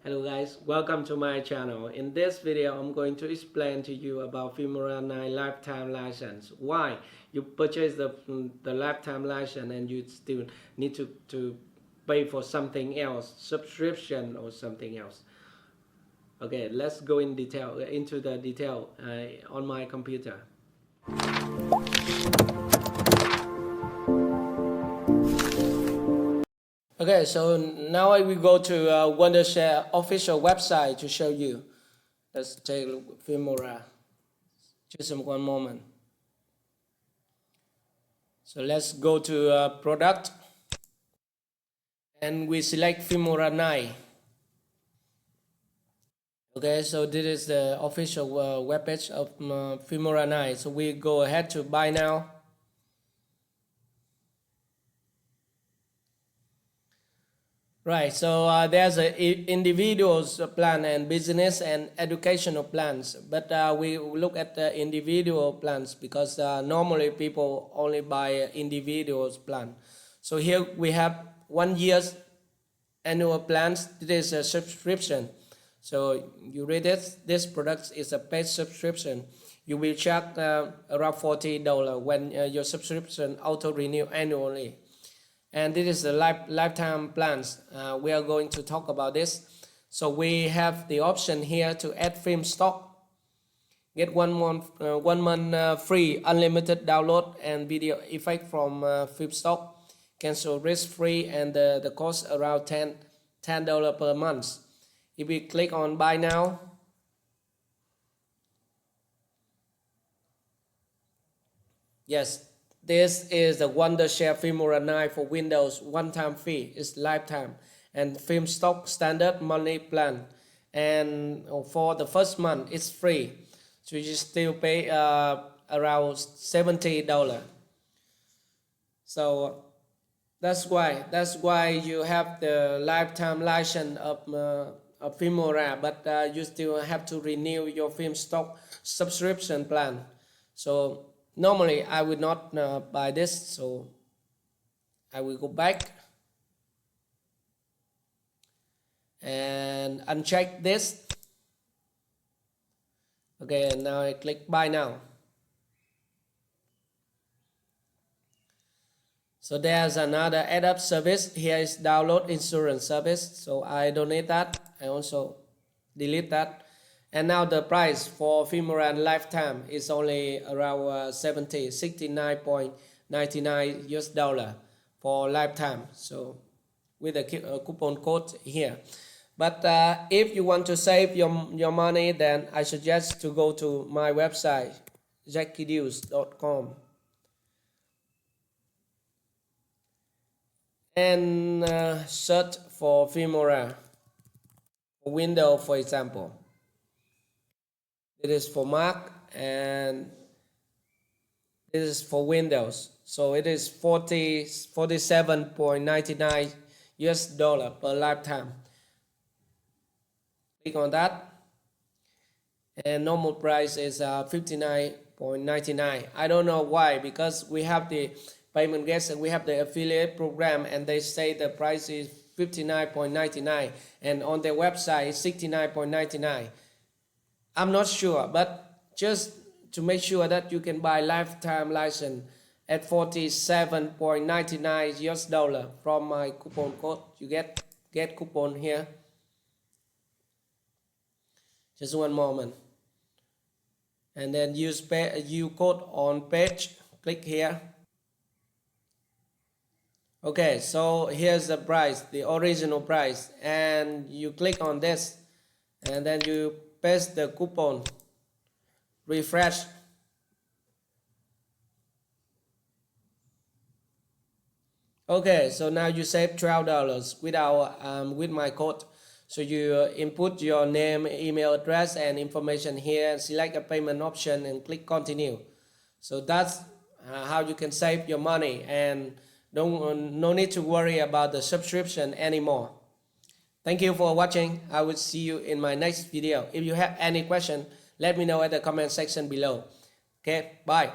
Hello guys, welcome to my channel. In this video, I'm going to explain to you about Filmora9 lifetime license. Why you purchase the lifetime license and you still need to pay for something else, subscription or something else. Okay, let's go into the detail on my computer. Okay, so now I will go to Wondershare official website to show you. Let's take a look at Filmora. Just one moment. So let's go to product and we select Filmora9. Okay, so this is the official webpage of Filmora9. So we go ahead to buy now. Right, so there's a individuals plan and business and educational plans, but we look at the individual plans because normally people only buy individuals plan. So here we have 1 year's annual plans. This is a subscription. So you read it, this product is a paid subscription. You will charge around $40 when your subscription auto renew annually. And this is the lifetime plans. We are going to talk about this. So we have the option here to add film stock. Get one month free unlimited download and video effect from film stock. Cancel risk free and the cost around $10 per month. If we click on buy now, yes. This is the Wondershare Filmora9 for Windows one-time fee. It's lifetime and film stock standard monthly plan. And for the first month, it's free. So you still pay around $70. So that's why you have the lifetime license of Filmora, but you still have to renew your film stock subscription plan. So normally I would not buy this, so I will go back and uncheck this. Okay, and now I click buy now. So there's another add-up service. Here is download insurance service, so I donate that. I also delete that. And now the price for Filmora lifetime is only around $69.99 US for lifetime. So with a coupon code here. But if you want to save your money, then I suggest to go to my website, Jackydeals.com. And search for Filmora for Windows, for example. It is for Mac and this is for Windows. So it is $47.99 US per lifetime. Click on that. And normal price is $59.99. I don't know why, because we have the payment gas and we have the affiliate program and they say the price is $59.99 and on their website it's $69.99. I'm not sure, but just to make sure that you can buy lifetime license at $47.99 US from my coupon code. You get coupon here. Just one moment. And then use code on page. Click here. Okay, so here's the price, the original price, and you click on this and then you paste the coupon, refresh. Okay, so now you save $12 with my code. So you input your name, email address and information here, select a payment option and click continue. So that's how you can save your money and no need to worry about the subscription anymore. Thank you for watching. I will see you in my next video. If you have any question, let me know at the comment section below. Okay, bye.